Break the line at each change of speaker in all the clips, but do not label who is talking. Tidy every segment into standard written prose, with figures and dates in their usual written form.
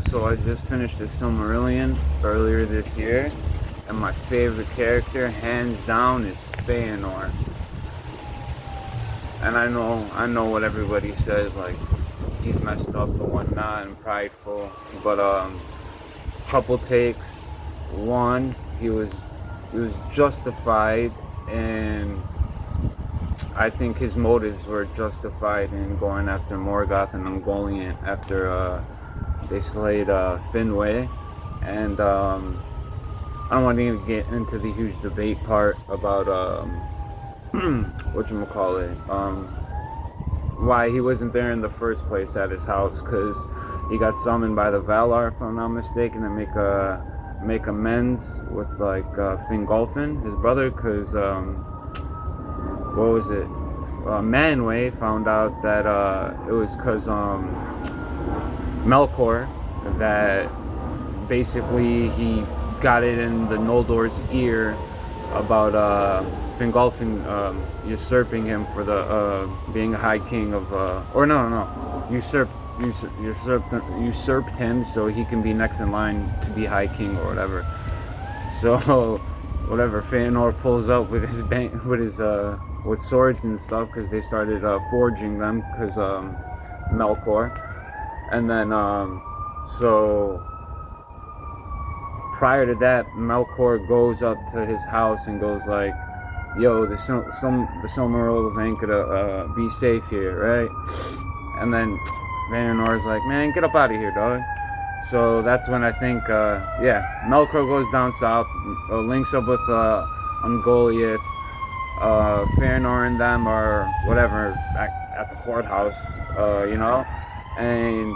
So I just finished the Silmarillion earlier this year, and my favorite character, hands down, is Fëanor. And I know what everybody says, like he's messed up and whatnot and prideful, but couple takes. One, he was justified, and I think his motives were justified in going after Morgoth and Ungoliant after they slayed Finwë. And I don't want to get into the huge debate part about whatchamacallit, why he wasn't there in the first place at his house, because he got summoned by the Valar, if I'm not mistaken, to make amends with like Fingolfin, his brother, because what was it? Manwë found out that it was because Melkor, that basically he got it in the Noldor's ear about Fingolfin usurping him for the being a high king of or no usurped him so he can be next in line to be high king or whatever. So whatever, Fëanor pulls up with his with swords and stuff, because they started forging them, because Melkor. And then so prior to that, Melkor goes up to his house and goes like, yo, the Silmarils ain't gonna be safe here, right? And then Fëanor's like, man, get up out of here, dog. So that's when I think, Melkor goes down south, links up with Ungoliath. Fëanor and them are whatever at the courthouse, and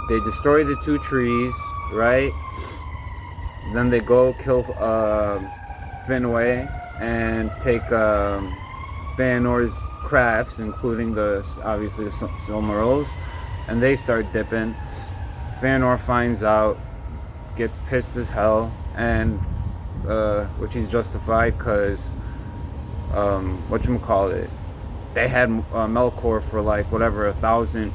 they destroy the two trees, right? Then they go kill Finwë and take Fëanor's crafts, including obviously the Silmarils, and they start dipping. Fëanor finds out, gets pissed as hell, and which he's justified, because they had Melkor for like whatever 1,000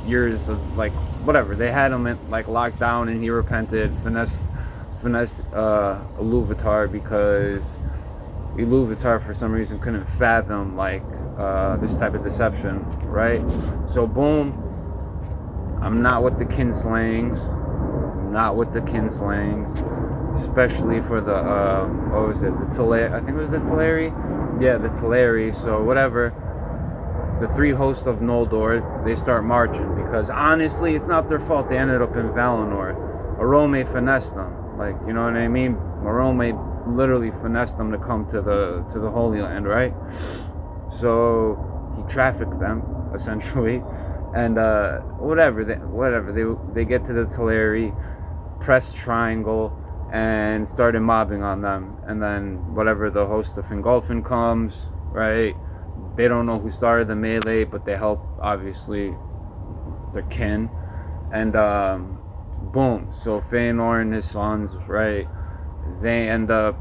years of like whatever. They had him like locked down, and he repented, finessed Iluvatar, because Iluvatar for some reason couldn't fathom like this type of deception, right? So boom, I'm not with the kinslayings, especially for the what was it, the Teleri? I think it was the Teleri. Yeah, the Teleri. So whatever, the three hosts of Noldor, they start marching, because honestly, it's not their fault they ended up in Valinor. Arome finessed them, like, you know what I mean? Arome literally finessed them to come to the Holy Land, right? So he trafficked them essentially, and they get to the Teleri, press triangle, and started mobbing on them. And then whatever, the host of Fingolfin comes, right? They don't know who started the melee, but they help, obviously, their kin. And boom, so Fëanor and his sons, right, they end up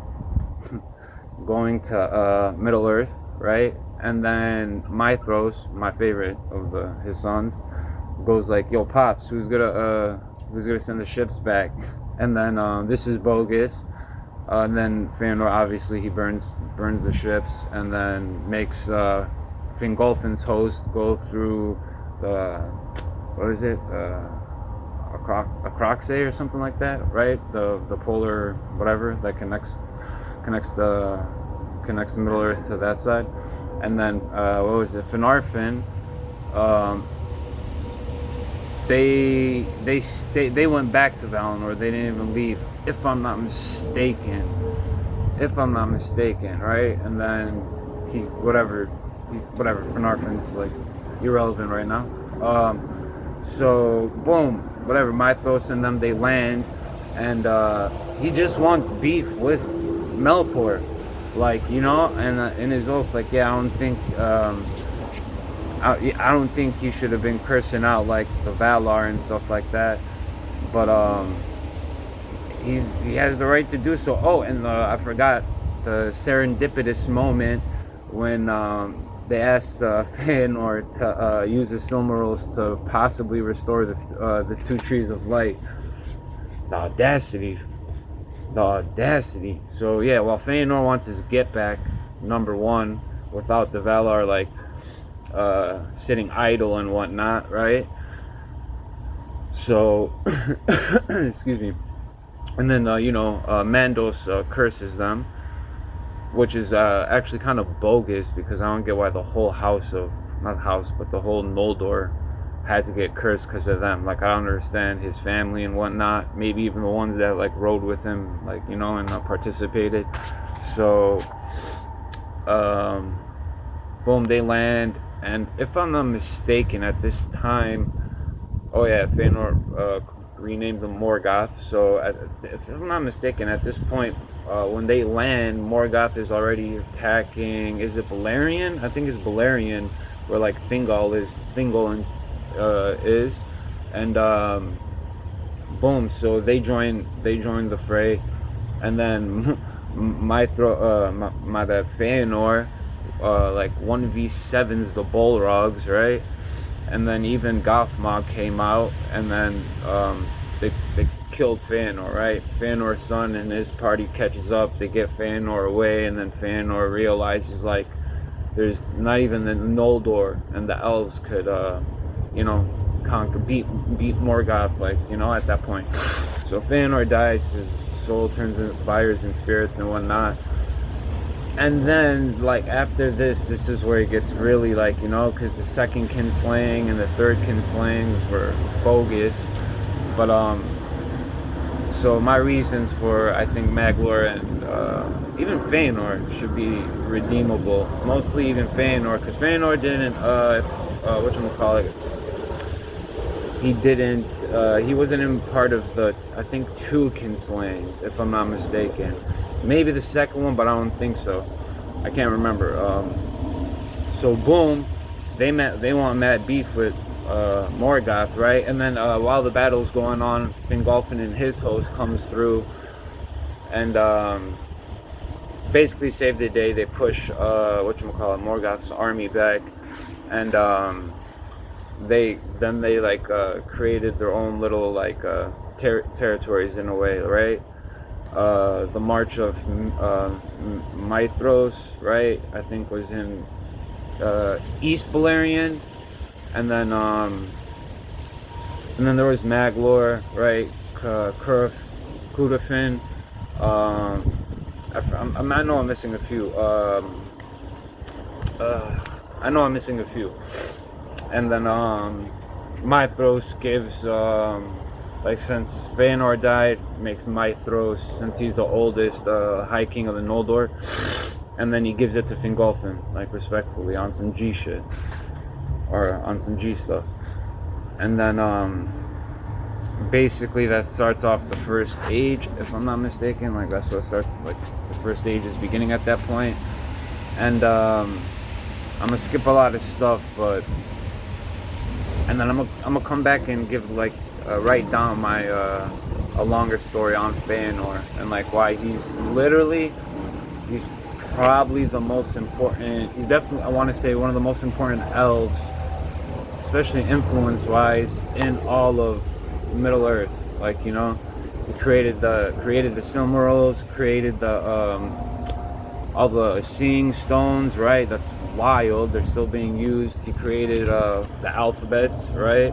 going to Middle Earth, right? And then Mithros, my favorite of his sons, goes like, yo, Pops, who's gonna send the ships back? And then this is bogus. And then Fëanor, obviously, he burns the ships, and then makes Fingolfin's host go through the, what is it, a Croxay or something like that, right? The polar whatever that connects the Middle Earth to that side. And then what was it, Finarfin, they went back to Valinor. They didn't even leave, if I'm not mistaken, right? And then whatever, Finarfin's like irrelevant right now. So boom, whatever, Mythos and them, they land, and he just wants beef with Melkor, like, and in his oath, like, yeah, I don't think he should have been cursing out like the Valar and stuff like that, but he has the right to do so. Oh, and I forgot the serendipitous moment when they asked Fëanor to use the Silmarils to possibly restore the two trees of light. The audacity. The audacity. So yeah, while Fëanor wants his get back, number one, without the Valar like sitting idle and whatnot, right? So excuse me. And then Mandos curses them, which is actually kind of bogus, because I don't get why the whole but the whole Noldor had to get cursed because of them. Like, I don't understand his family and whatnot, maybe even the ones that like rode with him, like, and participated. So boom, they land, and if I'm not mistaken at this time, Fëanor renamed them Morgoth. So if I'm not mistaken, at this point, when they land, Morgoth is already attacking. Is it Balerion? I think it's Balerion, where like Thingol is, and boom. So they join the fray, and then my Fëanor like 1v7s the Bolrogs, right? And then even Gothmog came out, and then they killed Fëanor, right? Fëanor's son and his party catches up. They get Fëanor away, and then Fëanor realizes like there's not even the Noldor and the elves could beat Morgoth, like, at that point. So Fëanor dies, his soul turns into fires and spirits and whatnot. And then, like, after this is where it gets really, like, because the second kinslaying and the third kinslayings were bogus. But, so my reasons for, I think, Maglor and even Fëanor should be redeemable. Mostly even Fëanor, because Fëanor didn't, whatchamacallit, he wasn't in part of the, I think, 2 kinslayings, if I'm not mistaken. Maybe the second one, but I don't think so. I can't remember. So boom, they want mad beef with Morgoth, right? And then while the battle's going on, Fingolfin and his host comes through and basically save the day. They push Morgoth's army back, and they created their own little like territories in a way, right? The March of Maithros, right? I think was in East Balerion, and then there was Maglor, right? Curf, Cudafin. I know I'm missing a few. And then Maithros gives since Fëanor died, makes Maithros, since he's the oldest High King of the Noldor, and then he gives it to Fingolfin, like, respectfully, on some G shit, or on some G stuff. And then basically that starts off the first age, if I'm not mistaken. Like, that's what starts, like, the first age is beginning at that point. And I'm gonna skip a lot of stuff, and then I'm gonna come back and give write down my a longer story on Fëanor, and like why he's probably the most important. He's definitely, I want to say, one of the most important elves, especially influence wise, in all of Middle Earth. Like, he created the Silmarils, created the all the seeing stones, right? That's wild. They're still being used. He created the alphabets, right?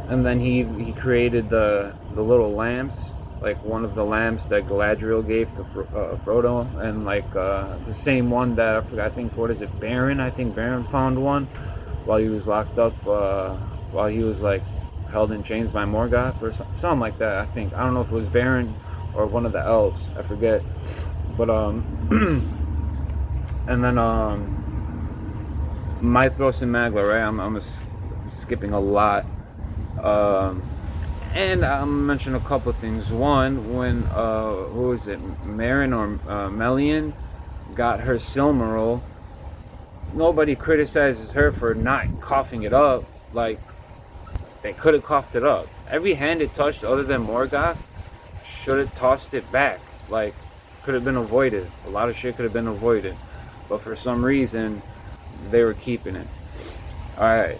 And then he created the little lamps, like one of the lamps that Galadriel gave to Frodo, and like the same one that I think, what is it, Beren? I think Beren found one while he was locked up, while he was like held in chains by Morgoth or something like that. I think, I don't know if it was Beren or one of the elves, I forget. But and then Maithros and Maglor, right? I'm skipping a lot. And I'll mention a couple of things. One, when who was it, Marin or Melian got her Silmaril, nobody criticizes her for not coughing it up. Like, they could have coughed it up. Every hand it touched other than Morgoth should have tossed it back. Like, could have been avoided. A lot of shit could have been avoided. But for some reason, they were keeping it. All right.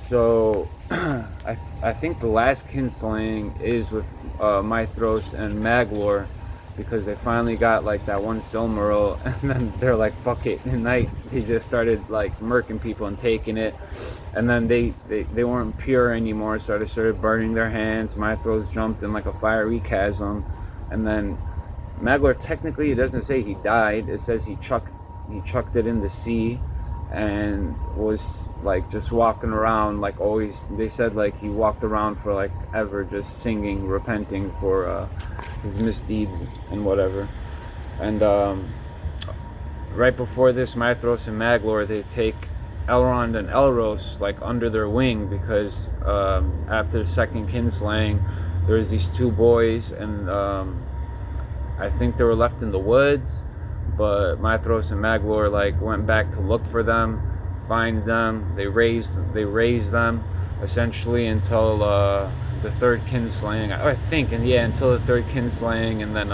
So I think the last kinslaying is with Mythros and Maglor, because they finally got like that one Silmaril, and then they're like, fuck it. And they just started like murking people and taking it, and then they weren't pure anymore, so they started burning their hands. Mythros jumped in like a fiery chasm, and then Maglor, technically it doesn't say he died, it says he chucked it in the sea and was like just walking around like always. They said like he walked around for like ever, just singing, repenting for his misdeeds and whatever. And right before this, Mythros and Maglor, they take Elrond and Elros like under their wing, because after the second kinslaying, there's these two boys, and I think they were left in the woods, but Mythros and Maglor like went back to look for them, find them. They raised them essentially until the third kinslaying, I think, and yeah, until the third kinslaying, and then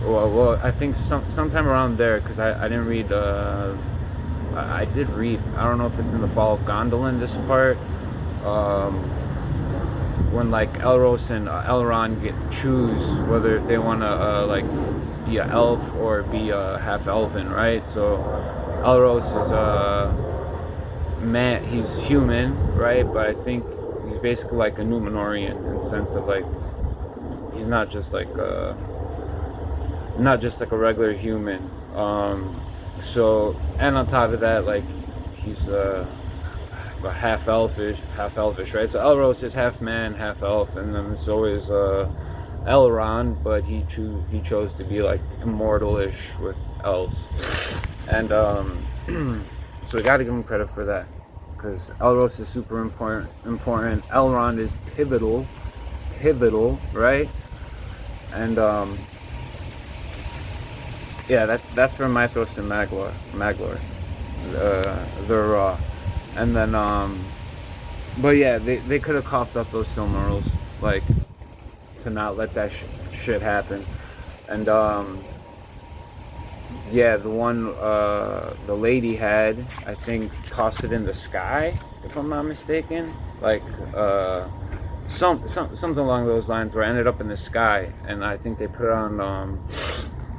well, I think sometime around there, because I didn't read. I did read. I don't know if it's in the Fall of Gondolin, this part. When like Elros and Elrond choose whether if they want to like be an elf or be a half elven, right? So Elros is a man, he's human, right? But I think he's basically like a Numenorian in the sense of like he's not just like a regular human. So, and on top of that, like he's half elvish, right? So Elros is half man, half elf, and then so is Elrond, but he chose to be like immortal-ish with elves, and so we got to give him credit for that, because Elros is super important. Elrond is pivotal, right? And yeah, that's for Mythros and Maglor. They're raw. And then, but yeah, they could have coughed up those Silmarils, like, to not let that shit happen. And, yeah, the one, the lady had, I think, tossed it in the sky, if I'm not mistaken. Like, something along those lines, where it ended up in the sky. And I think they put it on,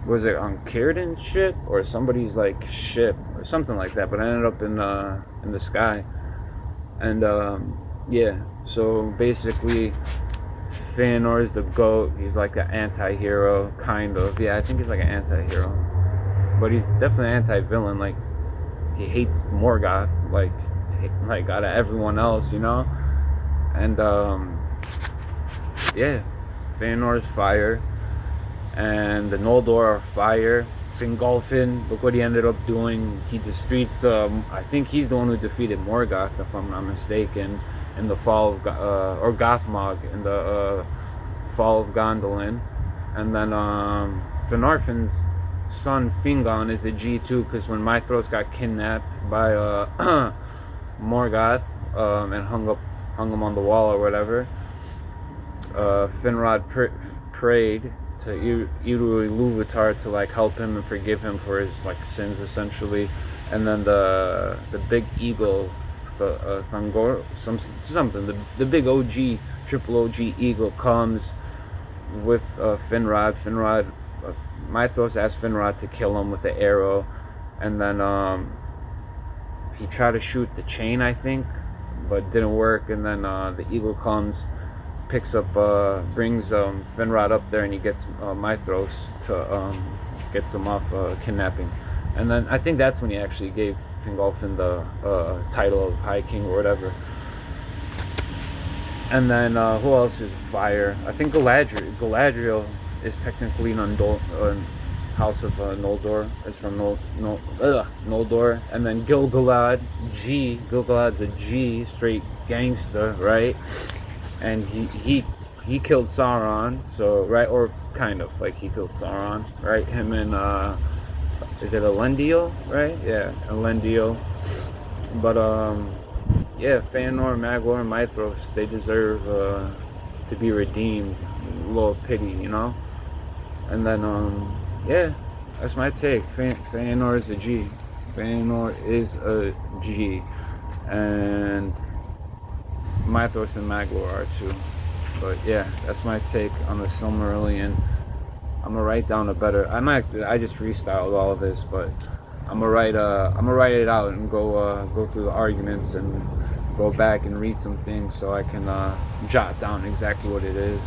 was it on Círdan's ship or somebody's like ship or something like that, but I ended up in the sky. And yeah, so basically Fëanor is the GOAT. He's like an anti-hero, kind of. Yeah, I think he's like an anti-hero, but he's definitely an anti-villain. Like, he hates Morgoth like out of everyone else, you know. And yeah, Fëanor's fire, and the Noldor are fire. Fingolfin, look what he ended up doing. He defeats, I think he's the one who defeated Morgoth, if I'm not mistaken, in the Fall of, or Gothmog, in the Fall of Gondolin. And then Finarfin's son Fingon is a G2, because when Mythros got kidnapped by Morgoth and hung him on the wall or whatever, Finrod prayed to Eru Ilúvatar to like help him and forgive him for his like sins, essentially. And then the big eagle, Fëanor, something, the big OG, triple OG eagle comes with Finrod. Mythros asked Finrod to kill him with the arrow, and then he tried to shoot the chain, I think, but didn't work. And then the eagle comes, picks up, brings Finrod up there, and he gets Mythros to gets him off kidnapping. And then I think that's when he actually gave Fingolfin the title of High King or whatever. And then who else is fire? I think Galadriel is technically an House of Noldor. It's from Noldor. And then Gil-galad's a G, straight gangster, right? And he killed Sauron, so, right, or kind of like he killed Sauron, right? Him and is it Elendil, right? Yeah, Elendil. But yeah, Fëanor, Maglor, and Mythros, they deserve to be redeemed. A little pity, you know. And then yeah, that's my take. Fëanor is a G. Fëanor is a G, and Mythos and Maglor are too. But yeah, that's my take on the Silmarillion. I'm gonna write down a better. I just freestyled all of this, but I'm gonna write it out and go through the arguments and go back and read some things so I can jot down exactly what it is.